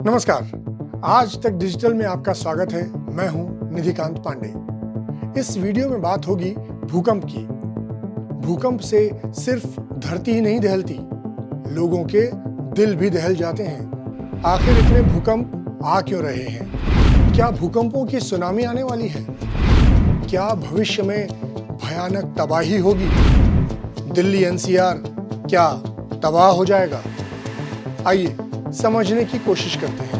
नमस्कार, आज तक डिजिटल में आपका स्वागत है। मैं हूं निधिकांत पांडे। इस वीडियो में बात होगी भूकंप की। भूकंप से सिर्फ धरती ही नहीं दहलती, लोगों के दिल भी दहल जाते हैं। आखिर इतने भूकंप आ क्यों रहे हैं? क्या भूकंपों की सुनामी आने वाली है? क्या भविष्य में भयानक तबाही होगी? दिल्ली एनसीआर क्या तबाह हो जाएगा? आइए समझने की कोशिश करते हैं।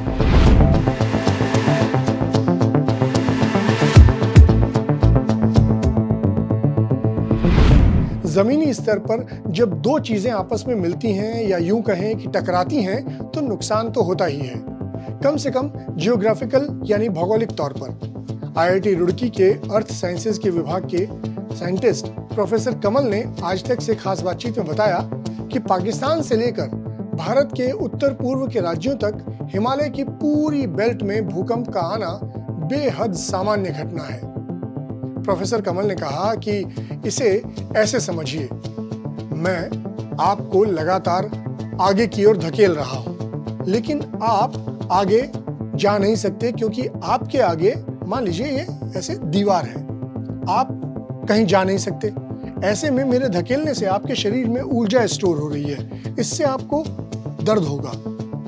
जमीनी स्तर पर जब दो चीजें आपस में मिलती हैं या यूं कहें कि टकराती हैं, तो नुकसान तो होता ही है, कम से कम जियोग्राफिकल यानी भौगोलिक तौर पर। आईआईटी रुड़की के अर्थ साइंसेज के विभाग के साइंटिस्ट प्रोफेसर कमल ने आज तक से खास बातचीत में बताया कि पाकिस्तान से लेकर भारत के उत्तर पूर्व के राज्यों तक हिमालय की पूरी बेल्ट में भूकंप का आना बेहद सामान्य घटना है। प्रोफेसर कमल ने कहा कि इसे ऐसे समझिए, मैं आपको लगातार आगे की ओर धकेल रहा हूं, लेकिन आप आगे जा नहीं सकते क्योंकि आपके आगे मान लीजिए ये ऐसे दीवार है, आप कहीं जा नहीं सकते। ऐसे में मेरे धकेलने से आपके शरीर में ऊर्जा स्टोर हो रही है, इससे आपको दर्द होगा,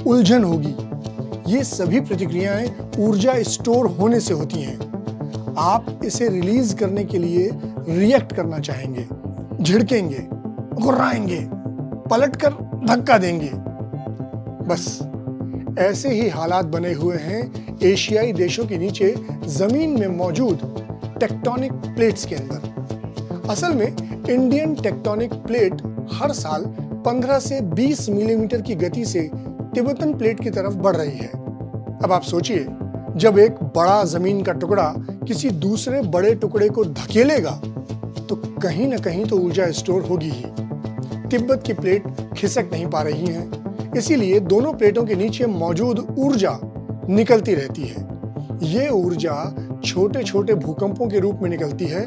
उलझन होगी। ये सभी प्रतिक्रियाएं ऊर्जा स्टोर होने से होती हैं। आप इसे रिलीज करने के लिए रिएक्ट करना चाहेंगे, झिड़केंगे, गुर्राएंगे, पलटकर धक्का देंगे। बस ऐसे ही हालात बने हुए हैं एशियाई देशों के नीचे जमीन में मौजूद टेक्टोनिक प्लेट्स के अंदर। असल में इंडियन टेक्टोनिक प्लेट हर साल 15 से 20 मिलीमीटर की गति से तिब्बतन प्लेट की तरफ बढ़ रही है। अब आप सोचिए, जब एक बड़ा जमीन का टुकड़ा किसी दूसरे बड़े टुकड़े को धकेलेगा तो कहीं ना कहीं तो ऊर्जा स्टोर होगी ही। तिब्बत की प्लेट खिसक नहीं पा रही है, इसीलिए दोनों प्लेटों के नीचे मौजूद ऊर्जा निकलती रहती है। ये ऊर्जा छोटे छोटे भूकंपों के रूप में निकलती है,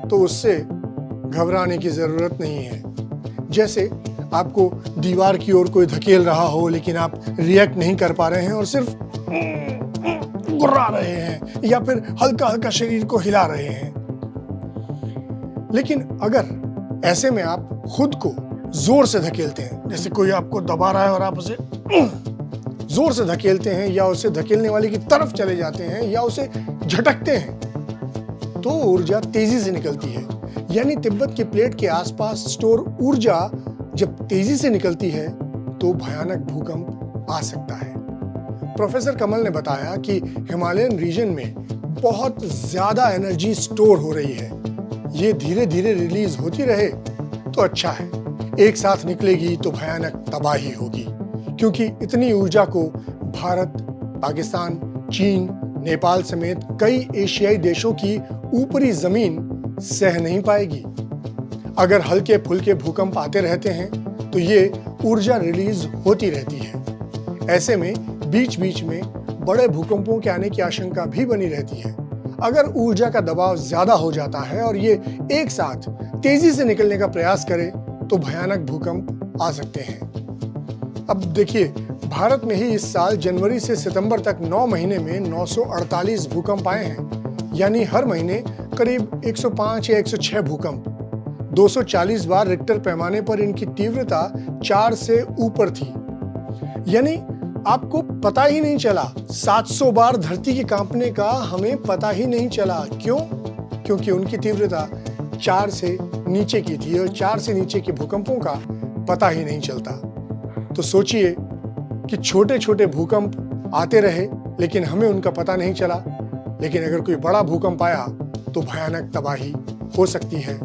तो उससे घबराने की जरूरत नहीं है। जैसे आपको दीवार की ओर कोई धकेल रहा हो, लेकिन आप रिएक्ट नहीं कर पा रहे हैं और सिर्फ गुर्रा रहे हैं या फिर हल्का हल्का शरीर को हिला रहे हैं। लेकिन अगर ऐसे में आप खुद को जोर से धकेलते हैं, जैसे कोई आपको दबा रहा है और आप उसे जोर से धकेलते हैं या उसे धकेलने वाले की तरफ चले जाते हैं या उसे झटकते हैं, तो ऊर्जा तेजी से निकलती है। यानी तिब्बत की प्लेट के आसपास स्टोर ऊर्जा जब तेजी से निकलती है तो भयानक भूकंप आ सकता है। प्रोफेसर कमल ने बताया कि हिमालयन रीजन में बहुत ज्यादा एनर्जी स्टोर हो रही है। ये धीरे धीरे रिलीज होती रहे तो अच्छा है, एक साथ निकलेगी तो भयानक तबाही होगी, क्योंकि इतनी ऊर्जा को भारत, पाकिस्तान, चीन, नेपाल समेत कई एशियाई देशों की ऊपरी जमीन सह नहीं पाएगी। अगर हल्के फुल्के भूकंप आते रहते हैं तो ये ऊर्जा रिलीज होती रहती है। ऐसे में बीच बीच में बड़े भूकंपों के आने की आशंका भी बनी रहती है। अगर ऊर्जा का दबाव ज्यादा हो जाता है और ये एक साथ तेजी से निकलने का प्रयास करे तो भयानक भूकंप आ सकते हैं। अब देखिए, भारत में ही इस साल जनवरी से सितंबर तक 9 महीने में 948 भूकंप आए हैं, यानी हर महीने करीब 105 या 106 भूकंप। 240 बार रिक्टर पैमाने पर इनकी तीव्रता 4 से ऊपर थी। यानी आपको पता ही नहीं चला, 700 बार धरती के कांपने का हमें पता ही नहीं चला। क्यों? क्योंकि उनकी तीव्रता 4 से नीचे की थी और 4 से नीचे के भूकंपों का पता ही नहीं चलता। तो सोचिए कि छोटे छोटे भूकंप आते रहे लेकिन हमें उनका पता नहीं चला, लेकिन अगर कोई बड़ा भूकंप आया तो भयानक तबाही हो सकती है।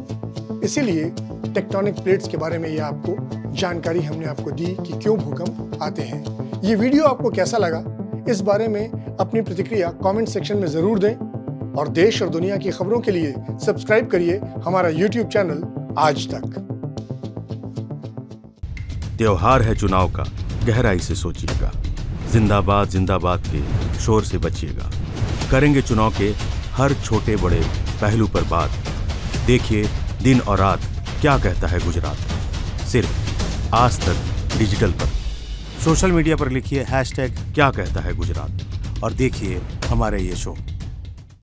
इसीलिए टेक्टोनिक प्लेट्स के बारे में ये आपको जानकारी हमने आपको दी कि क्यों भूकंप आते हैं। ये वीडियो आपको कैसा लगा, इस बारे में अपनी प्रतिक्रिया कमेंट सेक्शन में जरूर दें और देश और दुनिया की खबरों के लिए सब्सक्राइब करिए हमारा YouTube चैनल आज तक। त्योहार है चुनाव का, गहराई से सोचिएगा। जिंदाबाद जिंदाबाद के शोर से बचिएगा। करेंगे चुनाव के हर छोटे बड़े पहलू पर बात। देखिए दिन और रात क्या कहता है गुजरात। सिर्फ आज तक डिजिटल पर। सोशल मीडिया पर लिखिए # क्या कहता है गुजरात और देखिए हमारे ये शो।